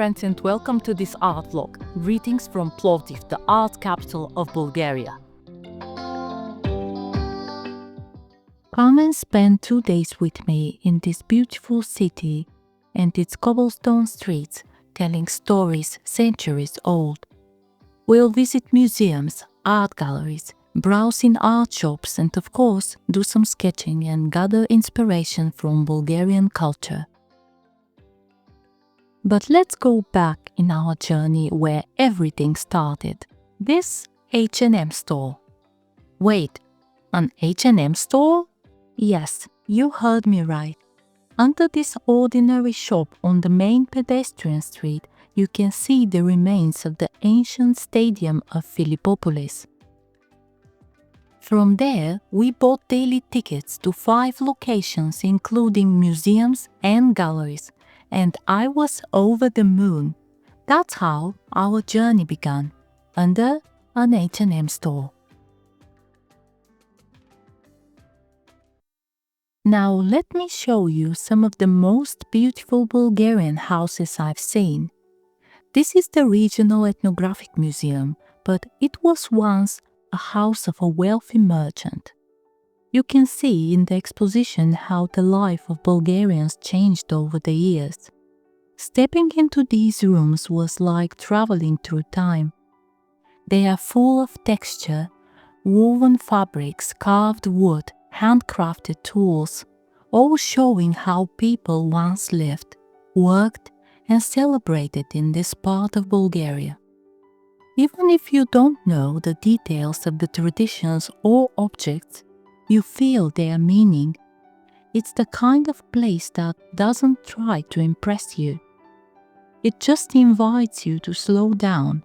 friends, and welcome to this art vlog. Greetings from Plovdiv, the art capital of Bulgaria. Come and spend 2 days with me in this beautiful city and its cobblestone streets telling stories centuries old. We'll visit museums, art galleries, browse in art shops, and of course do some sketching and gather inspiration from Bulgarian culture. But let's go back in our journey where everything started. This H&M store. Wait, an H&M store? Yes, you heard me right. Under this ordinary shop on the main pedestrian street, you can see the remains of the ancient stadium of Philippopolis. From there, we bought daily tickets to 5 locations including museums and galleries, and I was over the moon. That's how our journey began, under an H&M store. Now let me show you some of the most beautiful Bulgarian houses I've seen. This is the Regional Ethnographic Museum, but it was once a house of a wealthy merchant. You can see in the exposition how the life of Bulgarians changed over the years. Stepping into these rooms was like traveling through time. They are full of texture, woven fabrics, carved wood, handcrafted tools, all showing how people once lived, worked, and celebrated in this part of Bulgaria. Even if you don't know the details of the traditions or objects, you feel their meaning. It's the kind of place that doesn't try to impress you. It just invites you to slow down,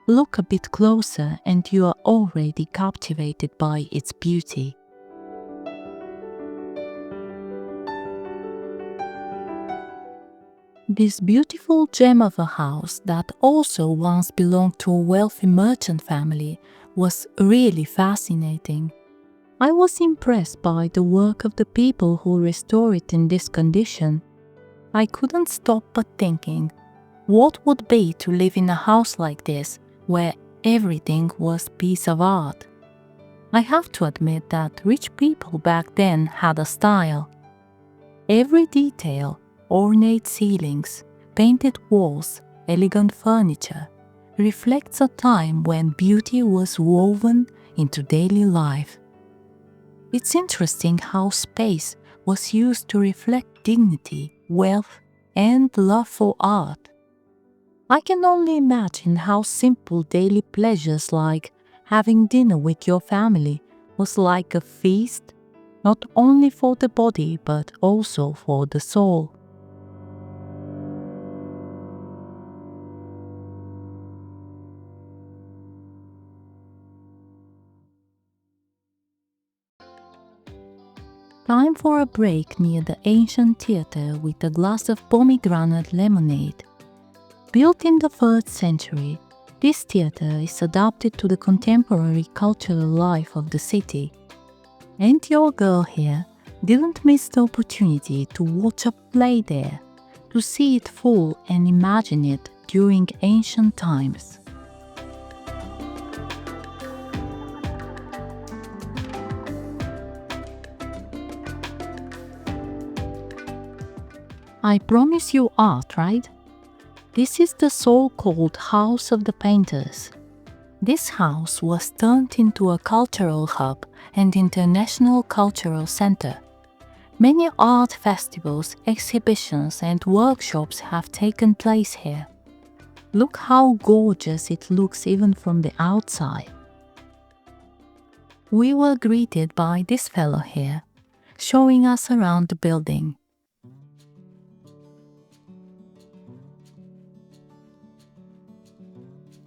look a bit closer, and you are already captivated by its beauty. This beautiful gem of a house that also once belonged to a wealthy merchant family was really fascinating. I was impressed by the work of the people who restored it in this condition. I couldn't stop but thinking, what would it be to live in a house like this, where everything was a piece of art? I have to admit that rich people back then had a style. Every detail, ornate ceilings, painted walls, elegant furniture, reflects a time when beauty was woven into daily life. It's interesting how space was used to reflect dignity, wealth, and love for art. I can only imagine how simple daily pleasures like having dinner with your family was like a feast, not only for the body but also for the soul. Time for a break near the ancient theatre with a glass of pomegranate lemonade. Built in the 3rd century, this theatre is adapted to the contemporary cultural life of the city. And your girl here didn't miss the opportunity to watch a play there, to see it full and imagine it during ancient times. I promise you art, right? This is the so-called House of the Painters. This house was turned into a cultural hub and international cultural center. Many art festivals, exhibitions, and workshops have taken place here. Look how gorgeous it looks even from the outside. We were greeted by this fellow here, showing us around the building.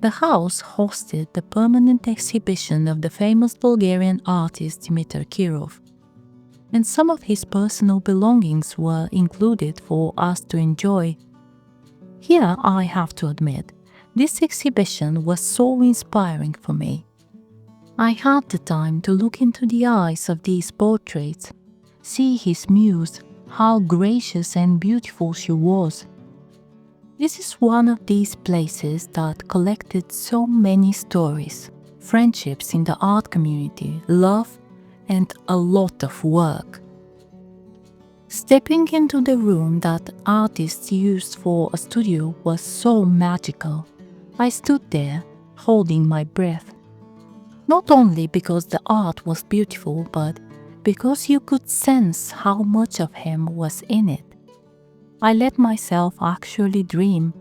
The house hosted the permanent exhibition of the famous Bulgarian artist Dimitar Kirov, and some of his personal belongings were included for us to enjoy. Here, I have to admit, this exhibition was so inspiring for me. I had the time to look into the eyes of these portraits, see his muse, how gracious and beautiful she was. This is one of these places that collected so many stories, friendships in the art community, love, and a lot of work. Stepping into the room that artists used for a studio was so magical. I stood there, holding my breath. Not only because the art was beautiful, but because you could sense how much of him was in it. I let myself actually dream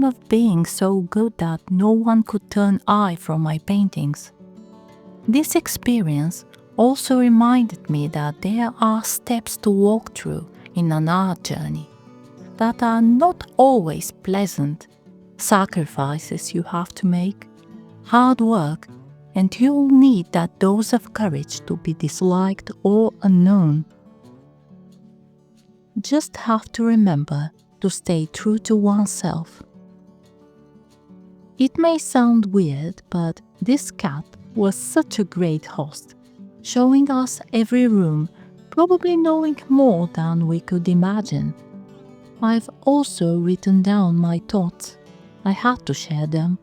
of being so good that no one could turn eye from my paintings. This experience also reminded me that there are steps to walk through in an art journey that are not always pleasant, sacrifices you have to make, hard work, and you'll need that dose of courage to be disliked or unknown. Just have to remember to stay true to oneself. It may sound weird, but this cat was such a great host, showing us every room, probably knowing more than we could imagine. I've also written down my thoughts. I had to share them,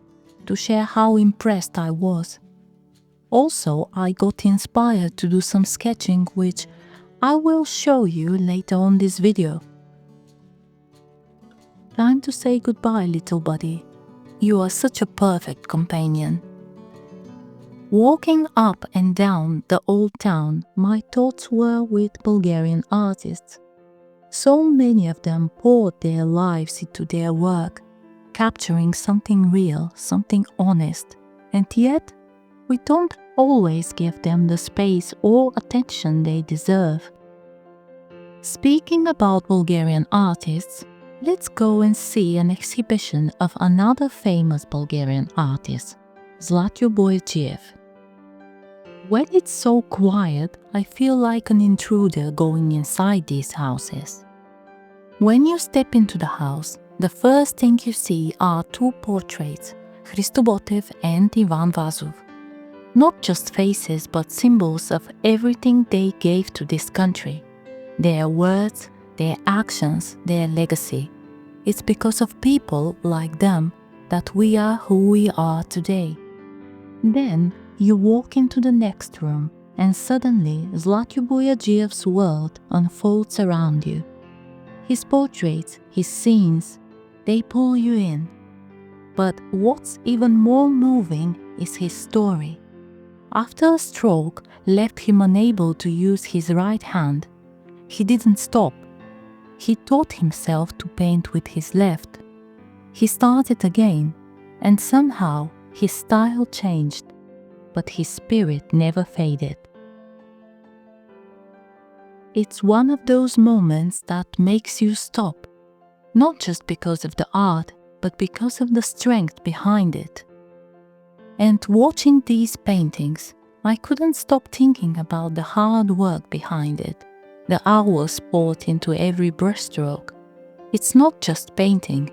to share how impressed I was. Also, I got inspired to do some sketching, which I will show you later on this video. Time to say goodbye, little buddy. You are such a perfect companion. Walking up and down the old town, my thoughts were with Bulgarian artists. So many of them poured their lives into their work, capturing something real, something honest, and yet we don't always give them the space or attention they deserve. Speaking about Bulgarian artists, let's go and see an exhibition of another famous Bulgarian artist, Zlatko Boyachiev. When it's so quiet, I feel like an intruder going inside these houses. When you step into the house, the first thing you see are two portraits, Hristo Botev and Ivan Vazov. Not just faces, but symbols of everything they gave to this country. Their words, their actions, their legacy. It's because of people like them that we are who we are today. Then you walk into the next room and suddenly Zlatko Boyachiev's world unfolds around you. His portraits, his scenes, they pull you in. But what's even more moving is his story. After a stroke left him unable to use his right hand, he didn't stop. He taught himself to paint with his left. He started again, and somehow his style changed, but his spirit never faded. It's one of those moments that makes you stop, not just because of the art, but because of the strength behind it. And watching these paintings, I couldn't stop thinking about the hard work behind it, the hours poured into every brushstroke. It's not just painting,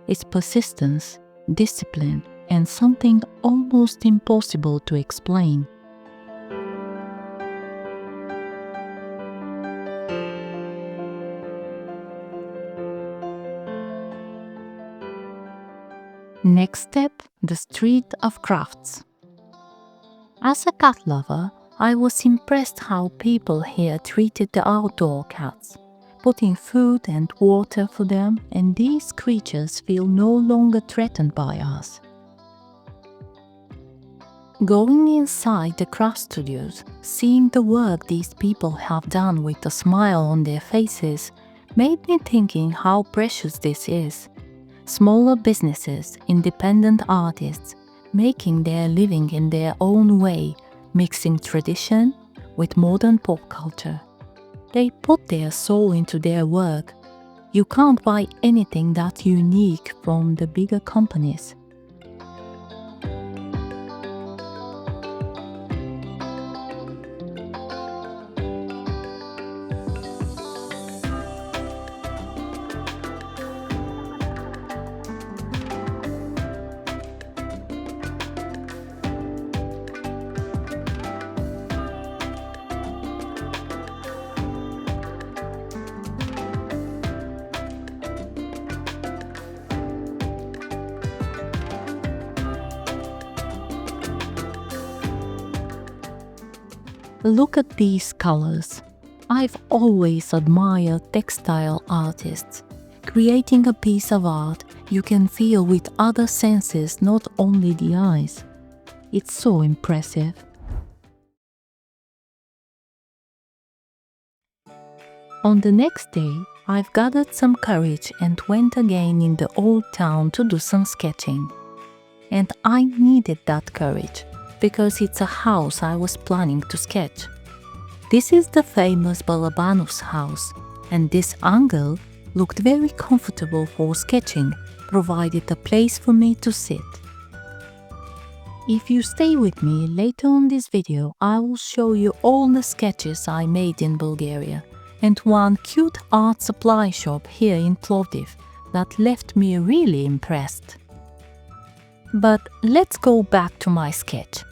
it's persistence, discipline, and something almost impossible to explain. Next step, the Street of Crafts. As a cat lover, I was impressed how people here treated the outdoor cats, putting food and water for them, and these creatures feel no longer threatened by us. Going inside the craft studios, seeing the work these people have done with a smile on their faces, made me thinking how precious this is. Smaller businesses, independent artists, making their living in their own way, mixing tradition with modern pop culture. They put their soul into their work. You can't buy anything that unique from the bigger companies. Look at these colors. I've always admired textile artists. Creating a piece of art you can feel with other senses, not only the eyes. It's so impressive. On the next day, I've gathered some courage and went again in the old town to do some sketching. And I needed that courage, because it's a house I was planning to sketch. This is the famous Balabanov's house, and this angle looked very comfortable for sketching, provided a place for me to sit. If you stay with me later on this video, I will show you all the sketches I made in Bulgaria, and one cute art supply shop here in Plovdiv that left me really impressed. But let's go back to my sketch.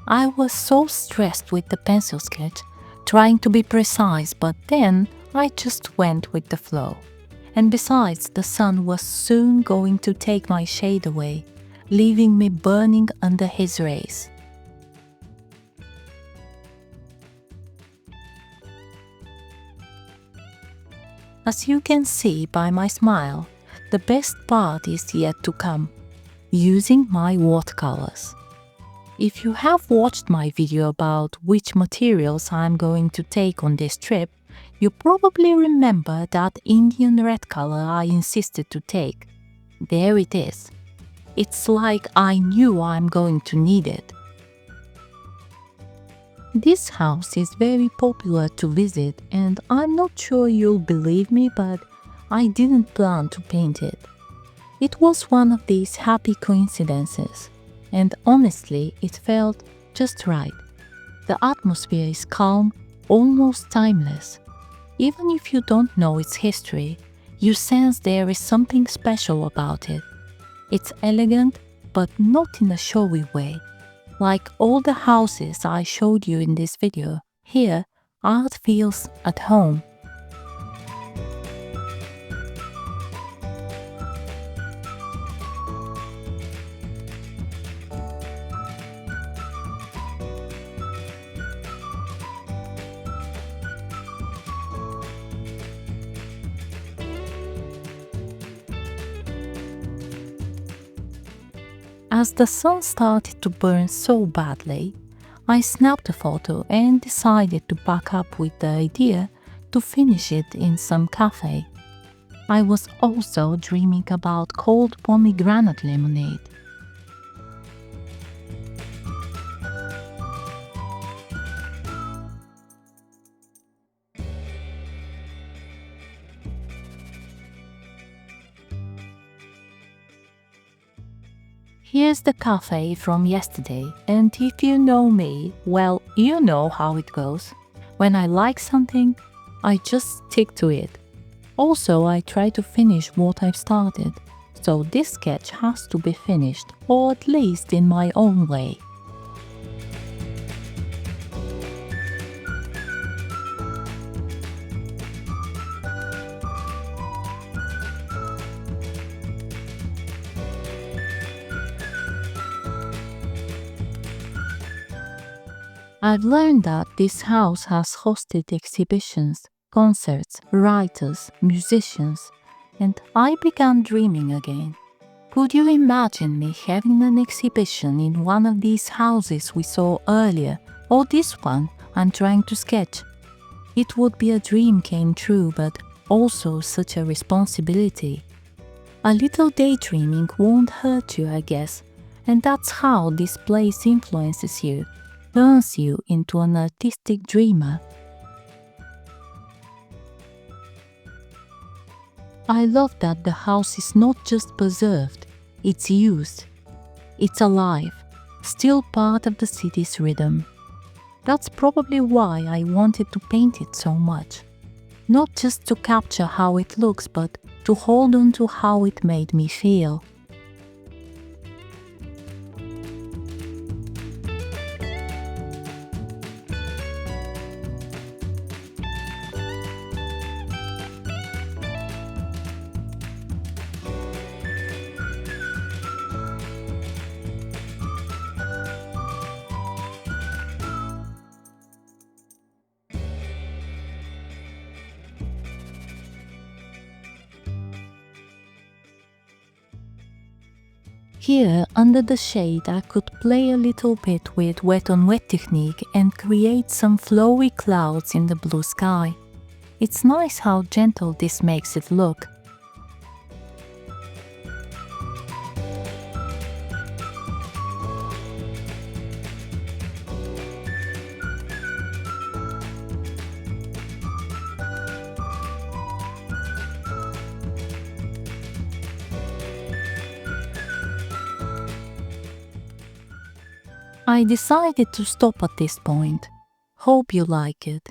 I was so stressed with the pencil sketch, trying to be precise, but then I just went with the flow. And besides, the sun was soon going to take my shade away, leaving me burning under his rays. As you can see by my smile, the best part is yet to come, using my watercolors. If you have watched my video about which materials I'm going to take on this trip, you probably remember that Indian red color I insisted to take. There it is. It's like I knew I'm going to need it. This house is very popular to visit, and I'm not sure you'll believe me, but I didn't plan to paint it. It was one of these happy coincidences, and honestly, it felt just right. The atmosphere is calm, almost timeless. Even if you don't know its history, you sense there is something special about it. It's elegant, but not in a showy way. Like all the houses I showed you in this video, here art feels at home. As the sun started to burn so badly, I snapped a photo and decided to pack up with the idea to finish it in some cafe. I was also dreaming about cold pomegranate lemonade. Here's the cafe from yesterday, and if you know me, well, you know how it goes. When I like something, I just stick to it. Also, I try to finish what I've started, so this sketch has to be finished, or at least in my own way. I've learned that this house has hosted exhibitions, concerts, writers, musicians, and I began dreaming again. Could you imagine me having an exhibition in one of these houses we saw earlier, or this one I'm trying to sketch? It would be a dream came true, but also such a responsibility. A little daydreaming won't hurt you, I guess, and that's how this place influences you. Turns you into an artistic dreamer. I love that the house is not just preserved, it's used. It's alive, still part of the city's rhythm. That's probably why I wanted to paint it so much. Not just to capture how it looks, but to hold on to how it made me feel. Here, under the shade, I could play a little bit with wet-on-wet technique and create some flowy clouds in the blue sky. It's nice how gentle this makes it look. I decided to stop at this point. Hope you like it.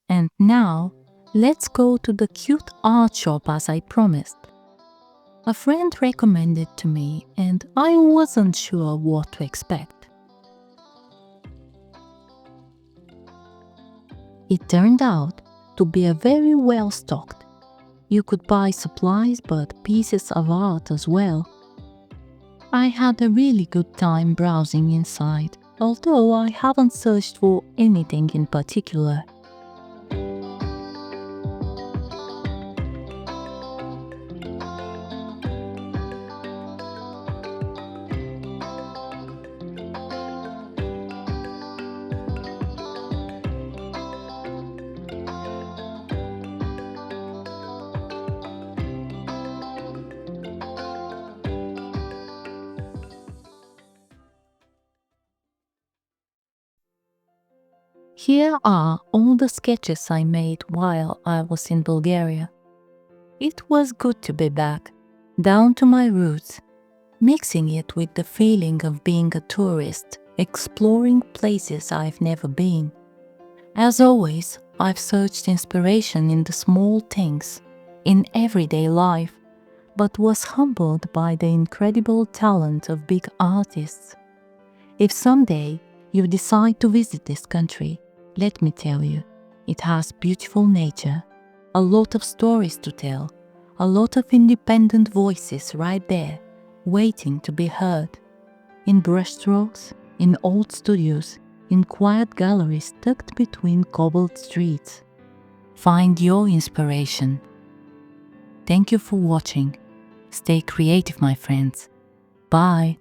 And now, let's go to the cute art shop as I promised. A friend recommended to me and I wasn't sure what to expect. It turned out to be a very well stocked. You could buy supplies but pieces of art as well. I had a really good time browsing inside, although I haven't searched for anything in particular. Here are all the sketches I made while I was in Bulgaria. It was good to be back, down to my roots, mixing it with the feeling of being a tourist, exploring places I've never been. As always, I've searched inspiration in the small things, in everyday life, but was humbled by the incredible talent of big artists. If someday you decide to visit this country, let me tell you, it has beautiful nature, a lot of stories to tell, a lot of independent voices right there, waiting to be heard. In brushstrokes, in old studios, in quiet galleries tucked between cobbled streets. Find your inspiration. Thank you for watching. Stay creative, my friends. Bye.